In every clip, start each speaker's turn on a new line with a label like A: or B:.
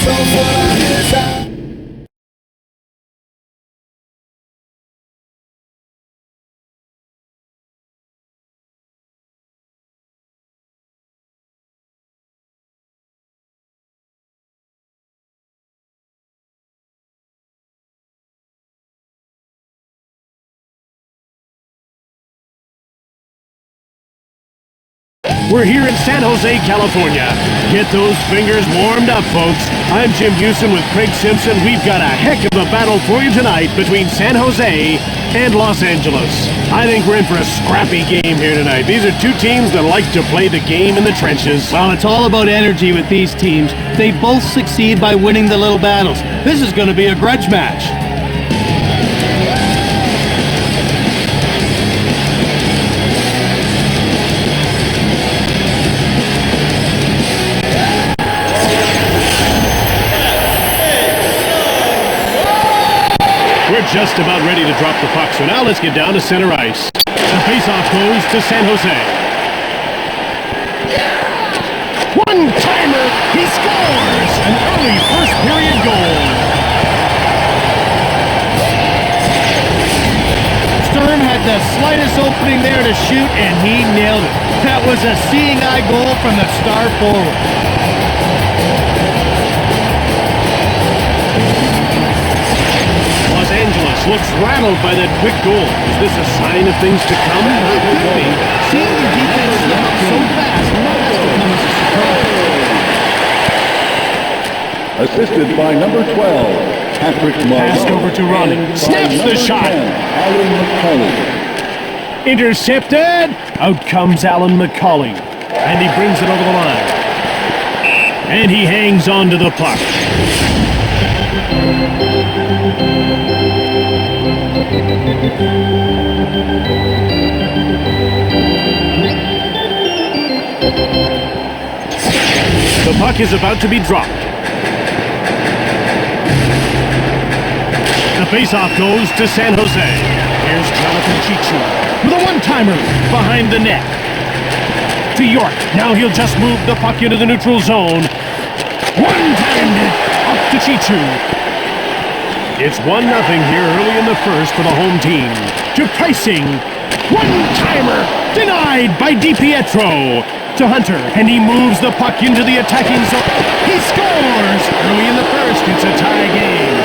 A: so full of desire.
B: We're here in San Jose, California. Get those fingers warmed up, folks. I'm Jim Houston with Craig Simpson. We've got a heck of a battle for you tonight between San Jose and Los Angeles. I think we're in for a scrappy game here tonight. These are two teams that like to play the game in the trenches.
C: Well, it's all about energy with these teams. They both succeed by winning the little battles. This is going to be a grudge match.
B: We're just about ready to drop the puck, so now let's get down to center ice. The faceoff goes to San Jose. One-timer! He scores! An early first-period goal.
C: Sturm had the slightest opening there to shoot, and he nailed it. That was a seeing-eye goal from the star forward.
B: Los Angeles looks rattled by that quick goal. Is this a sign of things to come? It could be.
C: Seeing your defense slip up so fast has to come as a surprise.
D: Assisted by number 12, Patrick Marleau.
B: Passed over to Ronnie. Snaps the shot.
D: Alan McCauley.
B: Intercepted. Out comes Alan McCauley. And he brings it over the line. And he hangs on to the puck. The puck is about to be dropped. The faceoff goes to San Jose. Here's Jonathan Chichu with a one-timer behind the net. To York. Now he'll just move the puck into the neutral zone. One-timed it up to Chichu. It's 1-0 here early in the first for the home team. To Pricing. One-timer denied by DiPietro. To Hunter, and he moves the puck into the attacking zone. He scores! Early in the first, it's a tie game.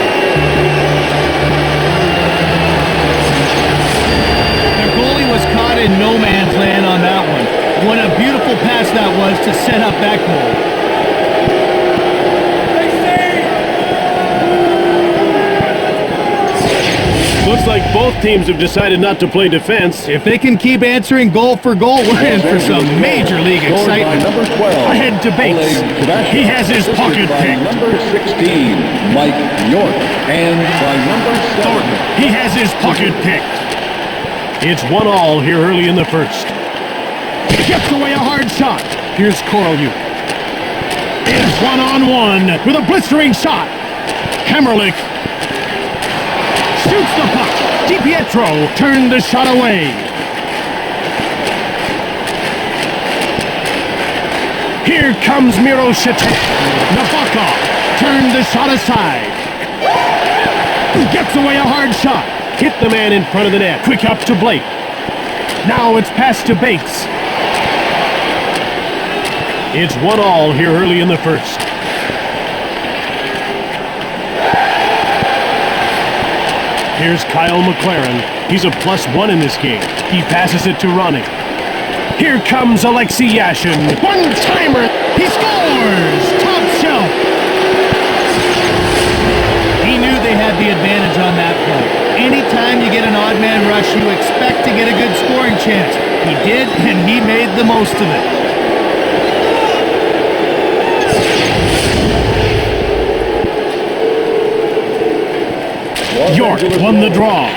C: Their goalie was caught in no man's land on that one. What a beautiful pass that was to set up that goal.
B: Looks like both teams have decided not to play defense.
C: If they can keep answering goal for goal, we're in for some major league excitement.
D: Number 12,
B: Ahead to Bates. He has his pocket picked.
D: Number 16, Mike York. And by number 7,
B: He has his pocket picked. It's 1-1 here early in the first. Gets away a hard shot. Here's Korolyuk. It's 1-on-1 with a blistering shot. Hammerlich shoots the puck. DiPietro turned the shot away. Here comes Miro Shatan. Nabokov turned the shot aside. Gets away a hard shot. Hit the man in front of the net. Quick up to Blake. Now it's passed to Bates. It's 1-1 here early in the first. Here's Kyle McLaren. He's a +1 in this game. He passes it to Ronnie. Here comes Alexei Yashin. One-timer. He scores! Top shelf.
C: He knew they had the advantage on that play. Anytime you get an odd man rush, you expect to get a good scoring chance. He did, and he made the most of it.
B: York won the draw.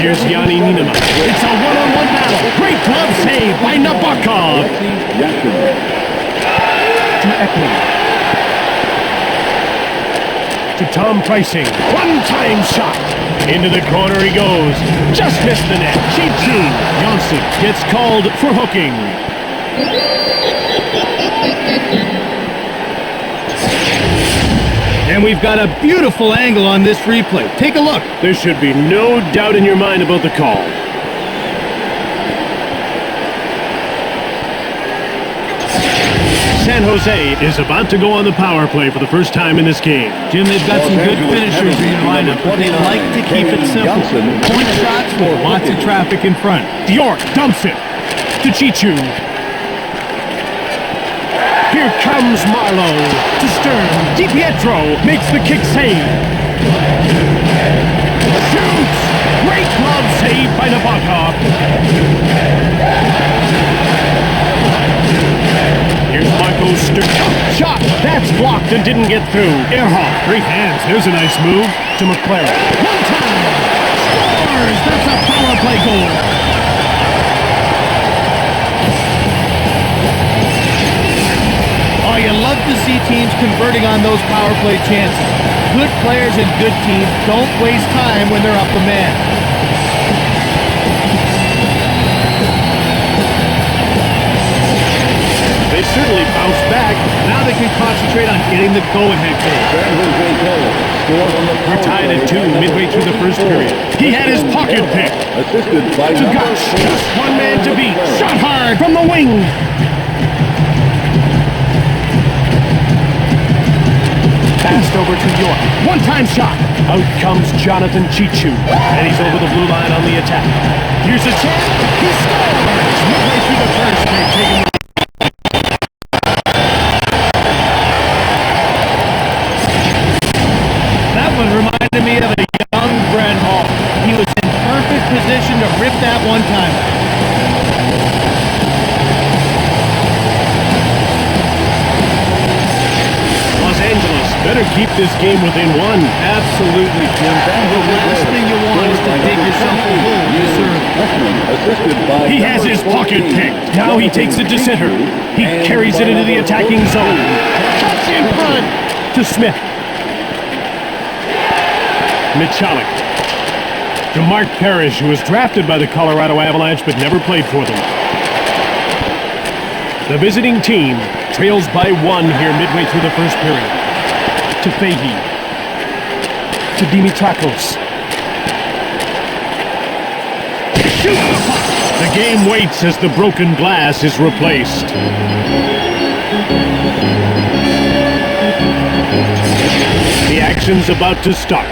B: Here's Yanni Niederman. It's a one-on-one battle. Great glove save by Nabokov. To Ekman. To Tom Pricing. One-time shot. Into the corner he goes. Just missed the net. Chichu. Johnson gets called for hooking.
C: And we've got a beautiful angle on this replay. Take a look.
B: There should be no doubt in your mind about the call. San Jose is about to go on the power play for the first time in this game.
C: Jim, they've got some good finishers in their lineup, but they like to keep it simple. Point shots with lots of traffic in front.
B: York dumps it to Chichu. Here comes Marlowe to Stern. DiPietro makes the kick save. Shoots! Great glove save by Nabokov. Here's Marco Stern. Shot! That's blocked and didn't get through. Earhart. Great hands. Here's a nice move to McLaren. One time! Scores! That's a power play goal.
C: Oh, you love to see teams converting on those power play chances. Good players and good teams don't waste time when they're up a man.
B: They certainly bounced back.
C: Now they can concentrate on getting the go-ahead goal.
B: We're tied at 2 midway through the first period. He had his pocket picked.
D: Assisted by
B: To Gush. Just one man to beat. Shot hard from the wing. Passed over to York. One-time shot. Out comes Jonathan Chichu. And he's over the blue line on the attack. Here's a chance. He scores! Midway through the first, they've taken
C: That one reminded me of a young Brent Hall. He was in perfect position to rip that one time.
B: Los Angeles better keep this game within one.
C: Absolutely, Jim. The last thing you want is to dig yourself a hole this early.
B: He has his pocket picked. Now he takes it to center. He carries it into the attacking zone. Cuts in front to Smith. Michalik. To Mark Parrish, who was drafted by the Colorado Avalanche but never played for them. The visiting team trails by 1 here midway through the first period. To Fahey. To Dimitrakos. Shoot the puck! The game waits as the broken glass is replaced. The action's about to start.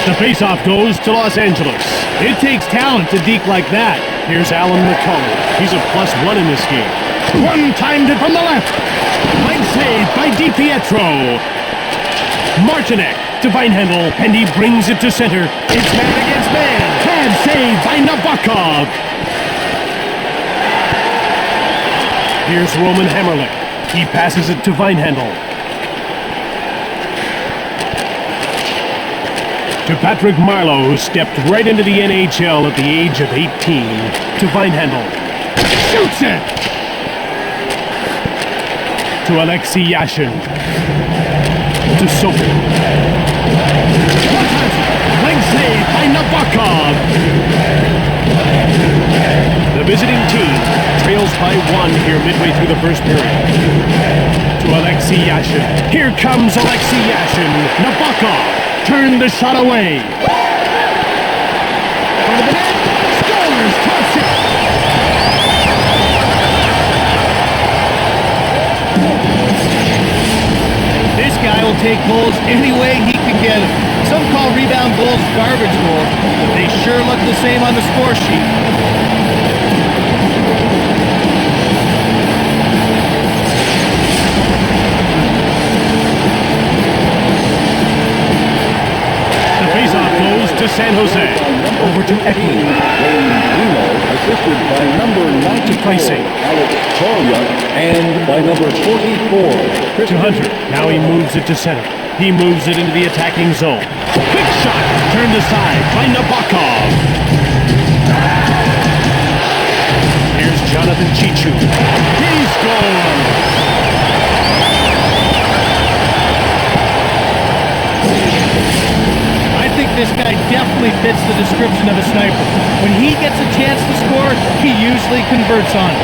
B: The faceoff goes to Los Angeles.
C: It takes talent to deke like that.
B: Here's Alan McCullum. He's a +1 in this game. One-timed it from the left. Line save by DiPietro. Martinek to Weinhandel, and he brings it to center. It's man against man. Pad save by Nabokov. Here's Roman Hammerlick. He passes it to Weinhandel. To Patrick Marlowe, who stepped right into the NHL at the age of 18. To Weinhandel. Shoots it! To Alexei Yashin. To Sophie. Line save by Nabokov. The visiting team trails by 1 here midway through the first period. To Alexei Yashin. Here comes Alexei Yashin. Nabokov. Turn the shot away. Front of the net. Scores. Toss it.
C: This guy will take goals any way he can get them. Some call rebound goals garbage goals, but they sure look the same on the score sheet.
B: To San Jose. Over to Ekman.
D: Assisted by number 94,
B: Pricing.
D: Alex Koryuk, and by number 44,
B: To Hunter. Now he moves it to center. He moves it into the attacking zone. Quick shot. Turned aside by Nabokov. Here's Jonathan Chichu. He scores.
C: I think this guy definitely fits the description of a sniper. When he gets a chance to score, he usually converts on it.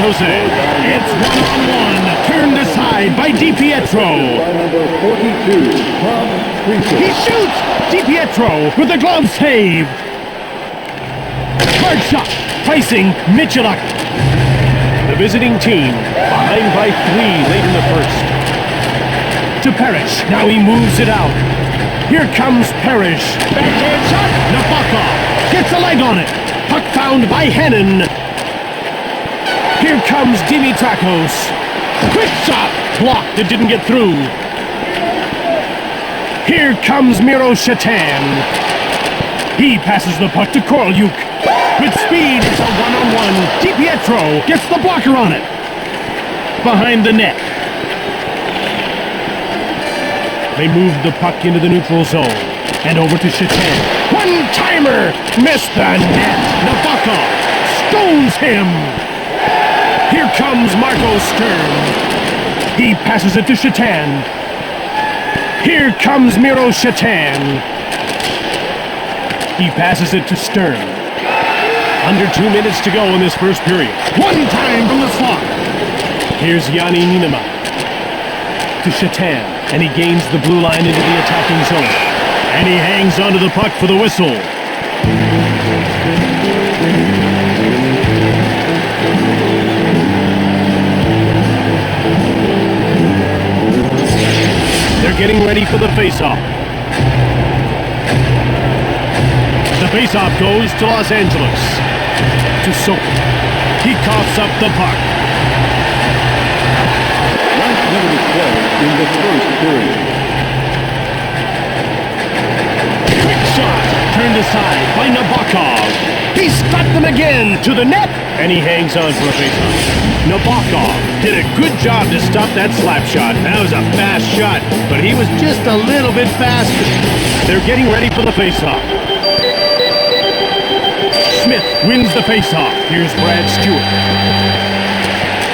B: Jose. It's one-on-one. Turned aside by Di Pietro.
D: By number 42, Tom Priestley.
B: He shoots! Di Pietro with the glove save. Hard shot. Pricing Michalak. The visiting team behind by 3 late in the first. To Parrish. Now he moves it out. Here comes Parrish. Backhand shot. Nabokov gets a leg on it. Puck found by Hannon. Here comes Dimitrakos. Quick shot. Blocked. It didn't get through. Here comes Miro Shatan. He passes the puck to Korolyuk. With speed, it's a one-on-one. Di Pietro gets the blocker on it. Behind the net. They move the puck into the neutral zone. And over to Shatan. One-timer! Missed the net. Nabokov stones him. Here comes Marco Stern. He passes it to Shatan. Here comes Miro Shatan. He passes it to Stern. Under 2 minutes to go in this first period. One time from the slot. Here's Yanni Niinema. To Shatan. And he gains the blue line into the attacking zone. And he hangs onto the puck for the whistle. They're getting ready for the face-off. The face-off goes to Los Angeles. To Soap. He coughs up the puck.
D: Last minute of play in the first period.
B: Quick shot. Turned aside by Nabokov. He's got them again to the net. And he hangs on for a face-off. Nabokov did a good job to stop that slap shot. That was a fast shot, but he was just a little bit faster. They're getting ready for the face-off. Smith wins the face-off. Here's Brad Stewart.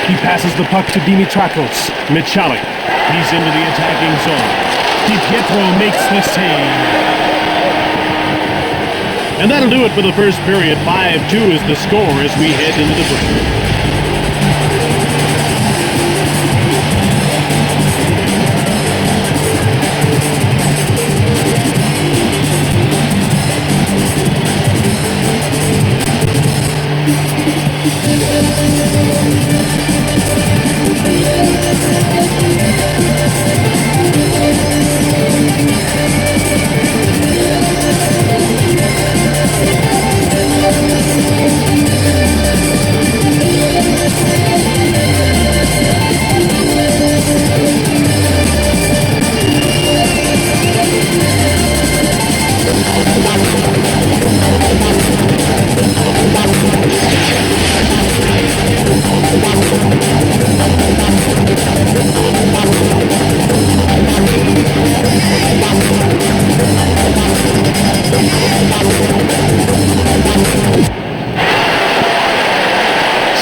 B: He passes the puck to Dimitrakos. Michalak. He's into the attacking zone. Di Pietro makes the save. And that'll do it for the first period. 5-2 is the score as we head into the break.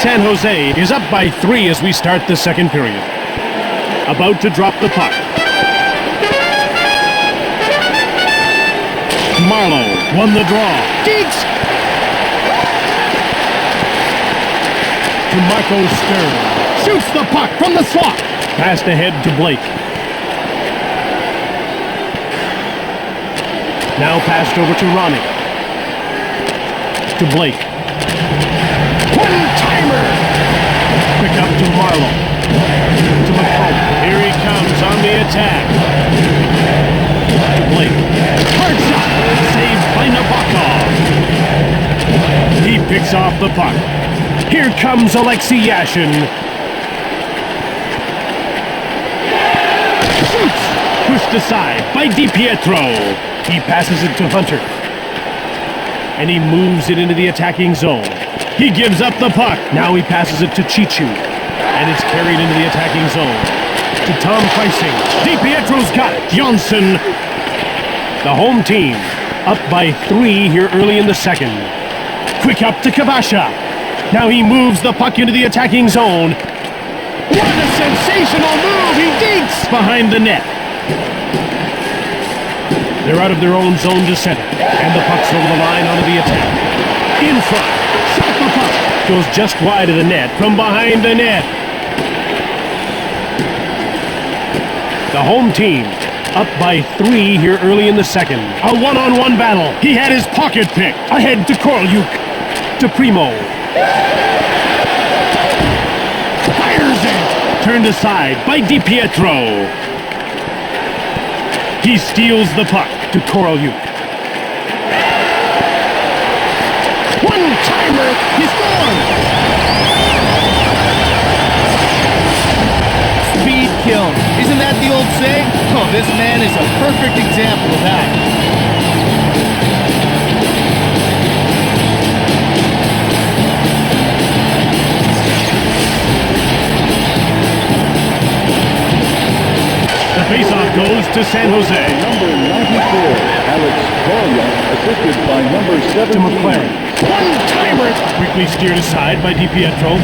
B: San Jose is up by 3 as we start the second period. About to drop the puck. Marlowe won the draw. Deeks! To Marco Stern. Shoots the puck from the slot. Passed ahead to Blake. Now passed over to Ronnie. To Blake. One-timer! Pick up to Marlowe. To McComb. Here he comes on the attack. To Blake. Hard shot. Saved by Nabokov. He picks off the puck. Here comes Alexei Yashin. Shoots! Pushed aside by Di Pietro. He passes it to Hunter. And he moves it into the attacking zone. He gives up the puck. Now he passes it to Chichu. And it's carried into the attacking zone. To Tom Pricing. Di Pietro's got it. Johnson. The home team up by 3 here early in the second. Quick up to Kabasha. Now he moves the puck into the attacking zone. What a sensational move! He dinks behind the net. They're out of their own zone to center. And the puck's over the line onto the attack. In front. Shot the puck. Goes just wide of the net, from behind the net. The home team up by 3 here early in the second. A one-on-one battle. He had his pocket picked. Ahead to Korolyuk. To Primo. Fires it. Turned aside by DiPietro. He steals the puck to Korolyuk. One-timer. He scored.
C: Speed kills. Isn't that the old saying? Oh, this man is a perfect example of that.
B: The faceoff goes to San Jose.
D: Number 94, Alex Correa, assisted by number 17.
B: To McLaren. One-timer. Quickly steered aside by DiPietro.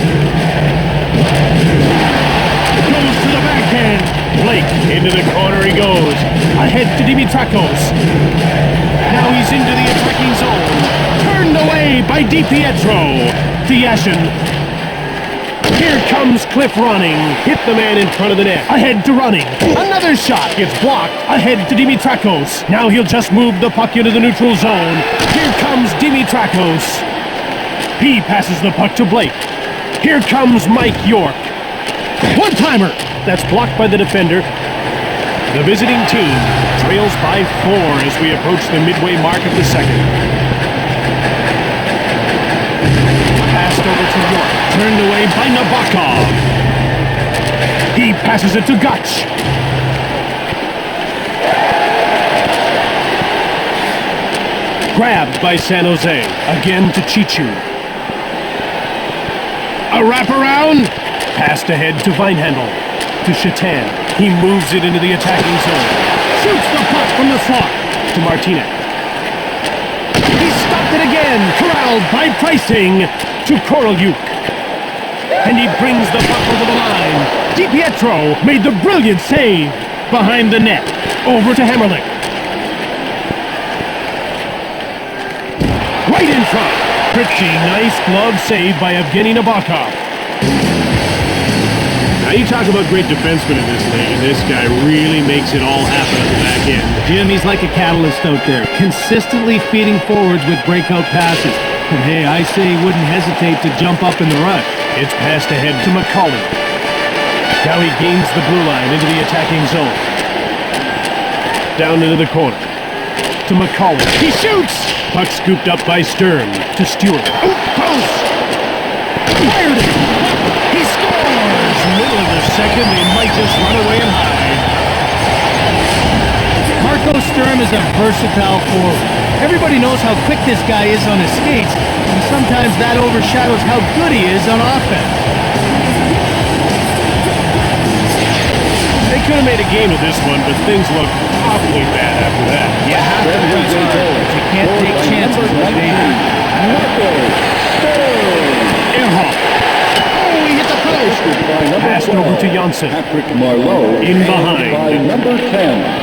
B: Goes to the backhand. Blake into the corner he goes. Ahead to Dimitrakos. Now he's into the attacking zone. Turned away by DiPietro. To Yashin. Here comes Cliff running. Hit the man in front of the net. Ahead to running. Another shot gets blocked. Ahead to Dimitrakos. Now he'll just move the puck into the neutral zone. Here comes Dimitrakos. He passes the puck to Blake. Here comes Mike York. One-timer. That's blocked by the defender. The visiting team trails by 4 as we approach the midway mark of the second. Passed over to York. Turned away by Nabokov. He passes it to Gutch. Grabbed by San Jose. Again to Chichu. A wraparound. Passed ahead to Vinehandle. To Shatan. He moves it into the attacking zone. Shoots the puck from the slot. To Martinez. He stopped it again. Corralled by Pricing. To Korolyuk. And he brings the puck over the line. DiPietro made the brilliant save. Behind the net. Over to Hammerlick. Right in front. Pretty nice glove save by Evgeny Nabokov. Now you talk about great defensemen in this league, and this guy really makes it all happen at the back end.
C: Jim, he's like a catalyst out there, consistently feeding forwards with breakout passes. And hey, I say he wouldn't hesitate to jump up in the rush.
B: It's passed ahead to McCauley. Now he gains the blue line into the attacking zone. Down into the corner. To McCauley. He shoots! Puck scooped up by Stern. To Stewart. Oh, close! Fired it! He scores! Middle of the second, they might just run away and hide.
C: Marco Sturm is a versatile forward. Everybody knows how quick this guy is on his skates, and sometimes that overshadows how good he is on offense.
B: They could have made a game of this one, but things look awfully bad after that.
C: You have to win some goals. You can't take chances with
B: Earhart. Oh, he hit the post. Passed over to Janssen.
D: Patrick Marleau.
B: In behind.
D: By number 10,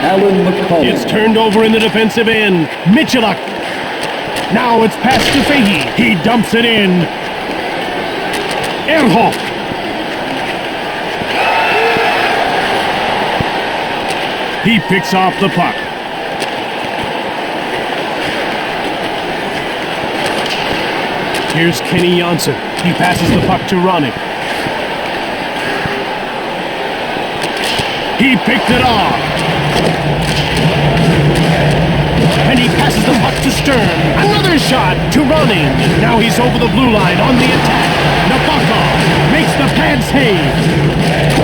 D: Alan McCauley.
B: It's turned over in the defensive end. Michaluk. Now it's passed to Fahey. He dumps it in. Earhart. He picks off the puck. Here's Kenny Janssen. He passes the puck to Ronnie. He picked it off. And he passes the puck to Stern. Another shot to Ronnie. Now he's over the blue line on the attack. Nabokov makes the pad save.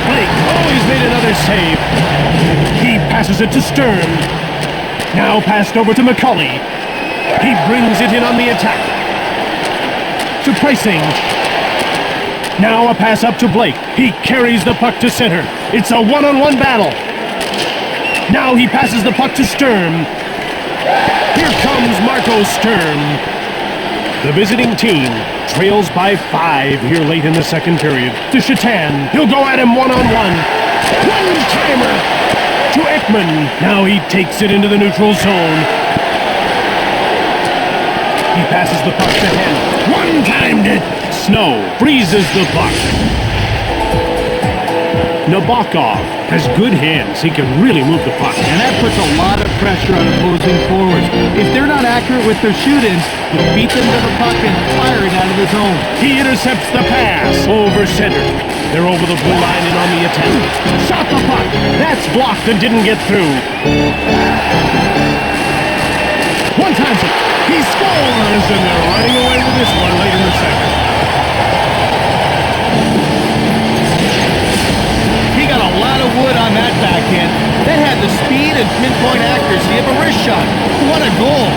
B: Blake, oh, he's made another save. He passes it to Stern. Now passed over to McCauley. He brings it in on the attack. To Pricing. Now a pass up to Blake. He carries the puck to center. It's a one-on-one battle. Now he passes the puck to Stern. Here comes Marco Stern. The visiting team trails by 5 here late in the second period. To Shatan. He'll go at him one-on-one. One-timer to Ekman. Now he takes it into the neutral zone. He passes the puck to him. One-timed it. Snow freezes the puck. Nabokov has good hands. He can really move the puck.
C: And that puts a lot of pressure on opposing forwards. If they're not accurate with their shoot-ins, you beat them to the puck and fire it out of the zone.
B: He intercepts the pass over center. They're over the blue line and on the attack. Shot the puck. That's blocked and didn't get through. One time. He scores, and they're running away with this one late in the second.
C: He got a lot of wood on that backhand. That had the speed and pinpoint accuracy of a wrist shot. What a goal.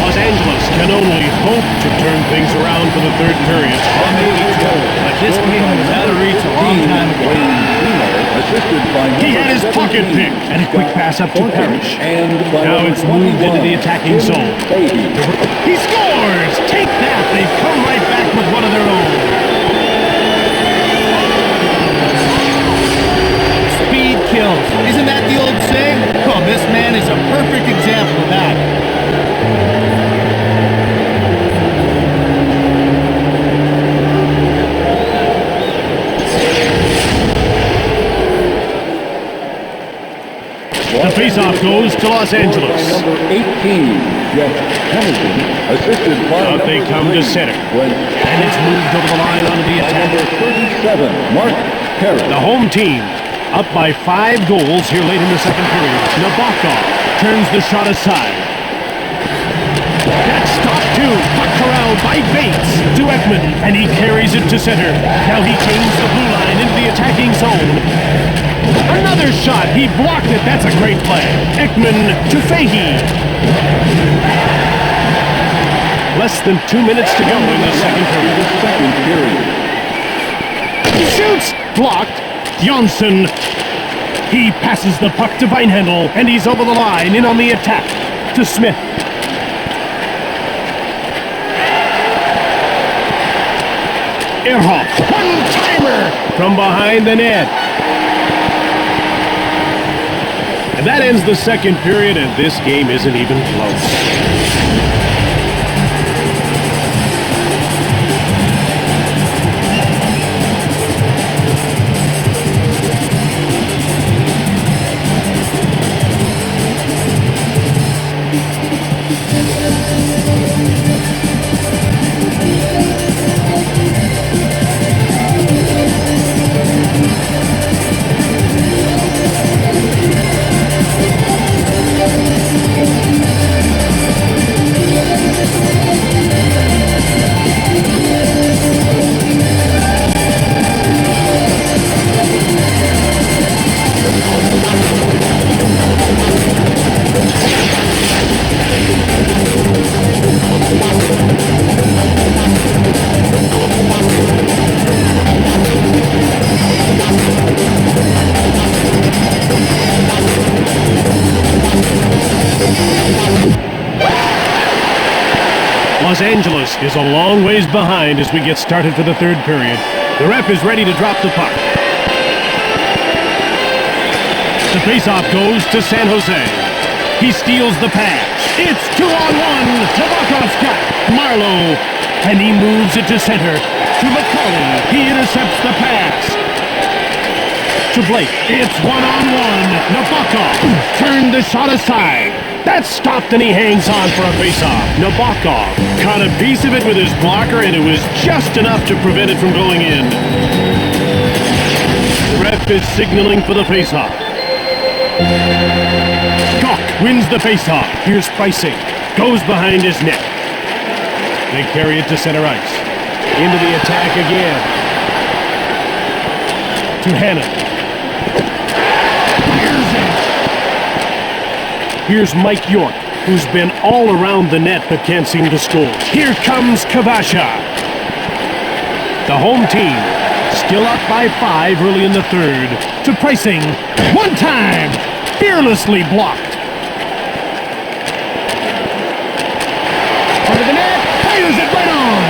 B: Los Angeles can only hope to turn things around for the third period.
C: But this game was out of reach a long time ago.
B: He had his pocket picked, and a quick pass up to Parrish. Now it's moved into the attacking zone. He scores! Take that! They've come right back with one of their own.
C: Speed kills. Isn't that the old saying? Oh, this man is a perfect example of that.
B: The faceoff goes to Los Angeles.
D: Number 18, Jeff Hamilton, assisted by
B: Out they come to center. And it's moved over the line onto the attack.
D: Number 37, Mark Perry.
B: The home team up by 5 goals here late in the second period. Nabokov turns the shot aside. That's stopped too. Puck corralled by Bates to Ekman, and he carries it to center. Now he changes the blue line into the attacking zone. Another shot. He blocked it. That's a great play. Ekman to Fahey. Less than 2 minutes to go in the second period. He shoots. Blocked. Johnson. He passes the puck to Weinhandel, and he's over the line in on the attack to Smith. Ehrhoff. One-timer from behind the net. And that ends the second period, and this game isn't even close. Los Angeles is a long ways behind as we get started for the third period. The ref is ready to drop the puck. The faceoff goes to San Jose. He steals the pass. It's 2-on-1. Nabokov's got Marlowe. And he moves it to center. To McCulley. He intercepts the pass. To Blake. It's 1-on-1. Nabokov turned the shot aside. That's stopped and he hangs on for a faceoff. Nabokov caught a piece of it with his blocker and it was just enough to prevent it from going in. The ref is signaling for the faceoff. Gawk wins the faceoff. Here's Pricing. Goes behind his net. They carry it to center ice. Into the attack again. To Hanna. Here's Mike York, who's been all around the net but can't seem to score. Here comes Kavasha. The home team still up by 5 early in the third. To Pricing. One time. Fearlessly blocked. Under the net. Fires it right on.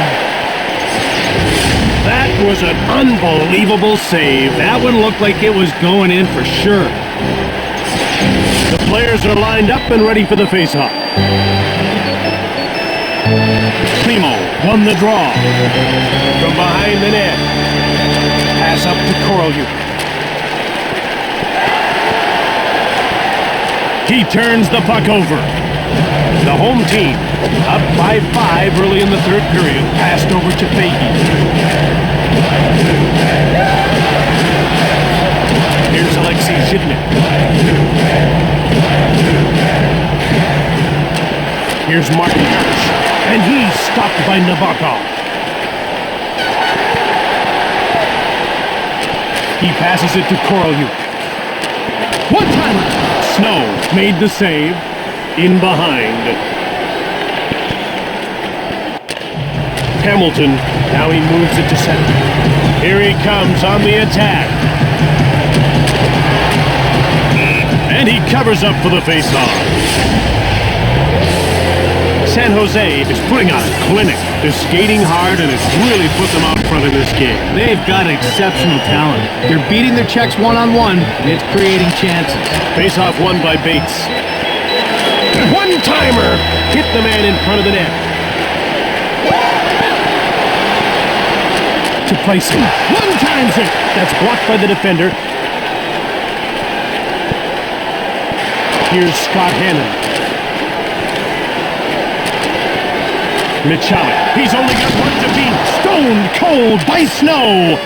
B: That was an unbelievable save.
C: That one looked like it was going in for sure.
B: The players are lined up and ready for the face-off. Primo won the draw. From behind the net. Pass up to Korolyuk. He turns the puck over. The home team, up by 5 early in the third period, passed over to Fahey. Here's Alexei Zhidnik. Here's Martin Parrish, and he's stopped by Nabokov. He passes it to Korolyuk. One-timer! Snow made the save. In behind. Hamilton, now he moves it to center. Here he comes on the attack. And he covers up for the faceoff. San Jose is putting on a clinic. They're skating hard and it's really put them out front in this game.
C: They've got exceptional talent. They're beating their checks one-on-one, and it's creating chances.
B: Faceoff won by Bates. One-timer! Hit the man in front of the net. To place him. One-times it! That's blocked by the defender. Here's Scott Hannon. Michalik. He's only got one to beat. Stone cold by Snow.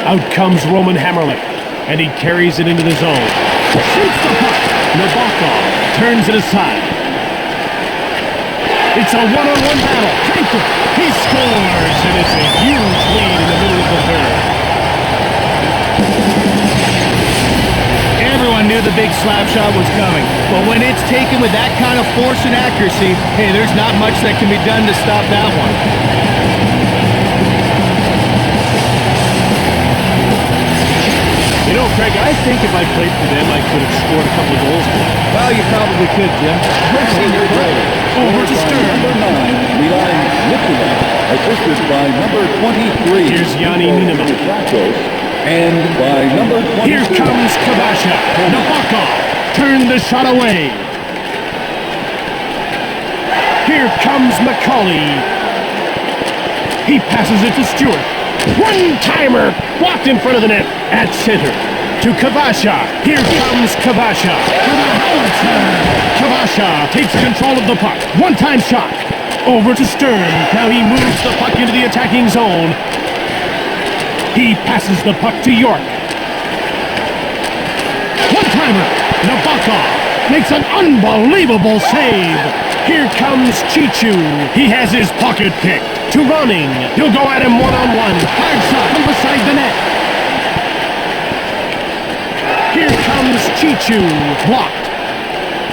B: Out comes Roman Hamrlik. And he carries it into the zone. Shoots the puck. Nabokov turns it aside. It's a one-on-one battle. Franklin. He scores, and it's a huge lead in the middle of the third.
C: Everyone knew the big slap shot was coming, but when it's taken with that kind of force and accuracy, hey, there's not much that can be done to stop that one.
B: You know, Craig, I think if I played for them, I could have scored a couple of goals.
C: Well, you probably could, Jim.
B: Over to Stern.
D: Number 9, Milan Nikolai, assisted by number 23.
B: Here's Yanni Niinema.
D: Lokos, and by number 22.
B: Here comes Kavasha. Nabokov turned the shot away. Here comes McCauley. He passes it to Stewart. One-timer blocked in front of the net at center. To Kavasha. Here comes Kavasha. Kavasha takes control of the puck. One-time shot. Over to Stern. Now he moves the puck into the attacking zone. He passes the puck to York. One-timer. Nabokov makes an unbelievable save. Here comes Chichu. He has his pocket picked. To Running. He'll go at him one-on-one. Hard shot from beside the net. Here comes Chichu. Blocked.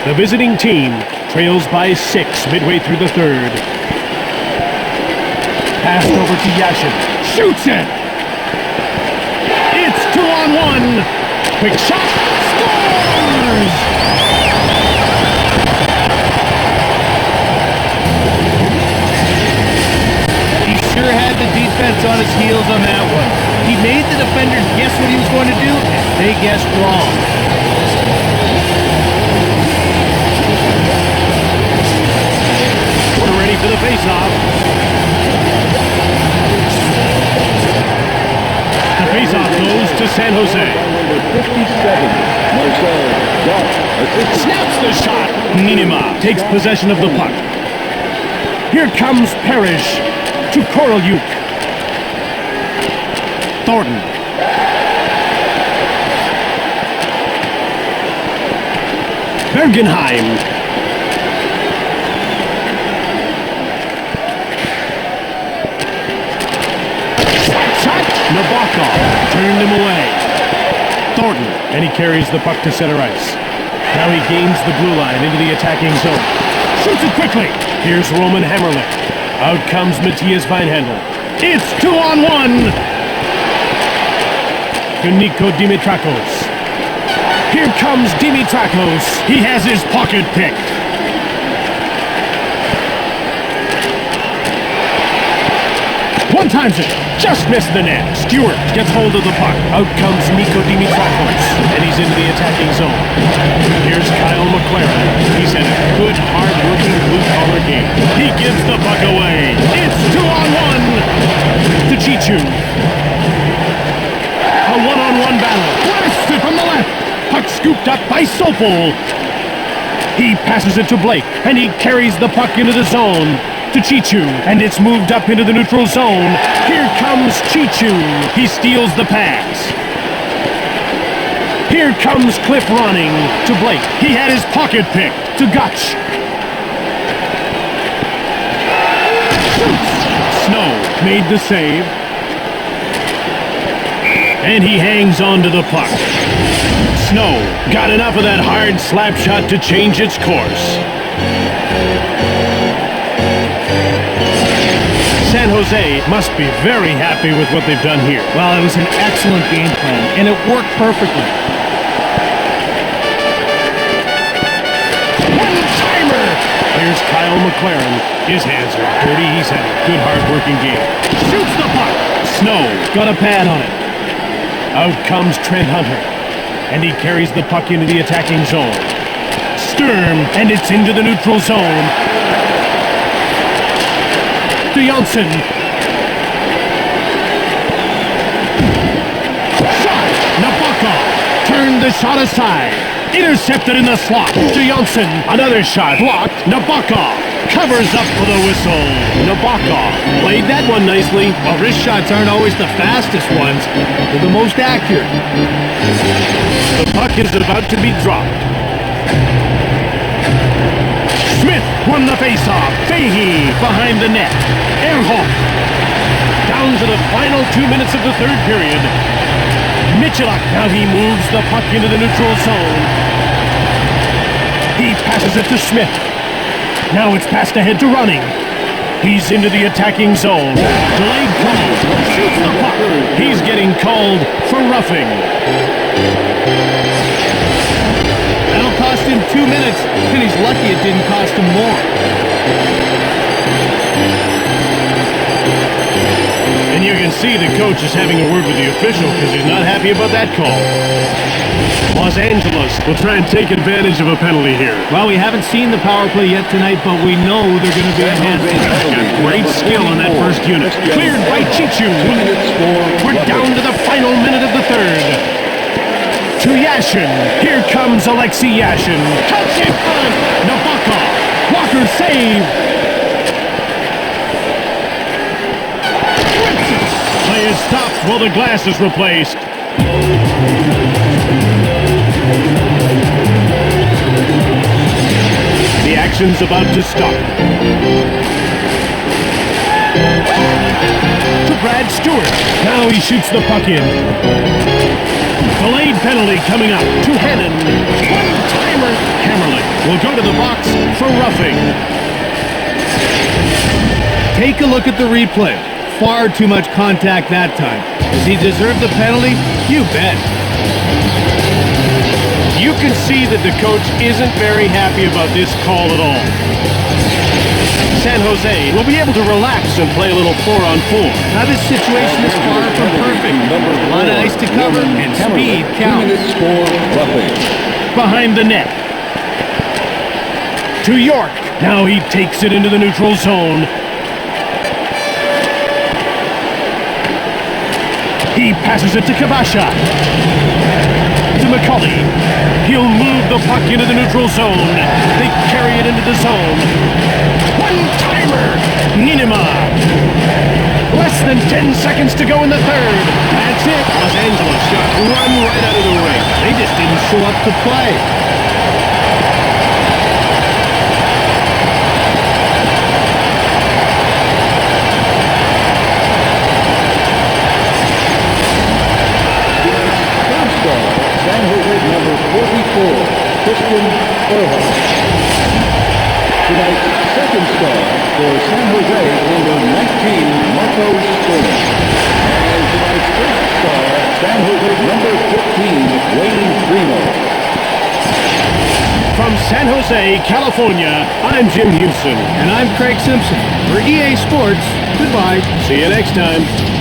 B: The visiting team trails by 6 midway through the third. Passed over to Yashin. Shoots it. It's 2-on-1. Quick shot. Scores!
C: Sure had the defense on his heels on that one. He made the defenders guess what he was going to do, and they guessed wrong.
B: We're ready for the face-off. The face-off goes to San Jose.
D: Number 57, Marcel Dot, assisted.
B: Snaps the shot. Niinema takes possession of the puck. Here comes Parrish. To Korolyuk. Thornton. Bergenheim. Shot. Nabokov turned him away. Thornton. And he carries the puck to center ice. Now he gains the blue line into the attacking zone. Shoots it quickly. Here's Roman Hamrlik. Out comes Matthias Weinhandel. It's 2-on-1. To Nico Dimitrakos. Here comes Dimitrakos. He has his pocket picked. One times it. Just missed the net. Stewart gets hold of the puck. Out comes Nico Dimitrakos, and he's into the attacking zone. Here's Kyle McLaren. He's had a good, hard-working blue-collar game. He gives the puck away. It's 2-on-1 to Chichu. A one-on-one battle. Blasted from the left. Puck scooped up by Sopel. He passes it to Blake, and he carries the puck into the zone to Chichu, and it's moved up into the neutral zone. Here comes Chichu. He steals the pass. Here comes Cliff running to Blake. He had his pocket picked to Gutsch. Snow made the save. And he hangs on to the puck. Snow got enough of that hard slap shot to change its course. San Jose must be very happy with what they've done here.
C: Well, it was an excellent game plan, and it worked perfectly.
B: One-timer! Here's Kyle McLaren. His hands are dirty. He's had a good, hard-working game. Shoots the puck. Snow got a pad on it. Out comes Trent Hunter, and he carries the puck into the attacking zone. Sturm, and it's into the neutral zone. To Janssen. Shot! Nabokov turned the shot aside. Intercepted in the slot. To Janssen. Another shot. Blocked. Nabokov covers up for the whistle. Nabokov played that one nicely.
C: Well, wrist shots aren't always the fastest ones. They're the most accurate.
B: The puck is about to be dropped. Smith won the faceoff. Fahey behind the net. Ehrhoff. Down to the final 2 minutes of the third period. Michalak, now he moves the puck into the neutral zone. He passes it to Smith. Now it's passed ahead to Running. He's into the attacking zone. Delayed call. Shoots the puck. He's getting called for roughing.
C: That'll cost him 2 minutes, and he's lucky it didn't cost him more.
B: And you can see the coach is having a word with the official because he's not happy about that call. Los Angeles will try and take advantage of a penalty here.
C: Well, we haven't seen the power play yet tonight, but we know they're going to be enhanced.
B: Got great skill in that first unit. Cleared by Chichu. We're down to the final minute of the third. To Yashin. Here comes Alexei Yashin. Cuts in front. Nabokov. Walker save. Play is stopped while the glass is replaced. The action's about to stop. To Brad Stewart. Now he shoots the puck in. Delayed penalty coming up to Hannon. One-timer. Hammerlich will go to the box for roughing.
C: Take a look at the replay. Far too much contact that time. Does he deserve the penalty? You bet.
B: You can see that the coach isn't very happy about this call at all. San Jose will be able to relax and play a little 4-on-4.
C: Now this situation is far from perfect. A lot of ice to cover, and speed counts.
B: Behind the net. To York. Now he takes it into the neutral zone. He passes it to Kabasha. To McCauley. He'll move the puck into the neutral zone. They carry it into the zone. One-timer! Ninema. Less than 10 seconds to go in the third. That's it. Los Angeles shot run right out of the ring.
C: They just didn't show up to play.
D: San Jose number 44, Christian Ehrhoff. Tonight's second star for San Jose, number 19, Marco Sturm. And tonight's first star, San Jose number 15, Wayne Primo.
B: From San Jose, California, I'm Jim Houston.
C: And I'm Craig Simpson. For EA Sports, goodbye.
B: See you next time.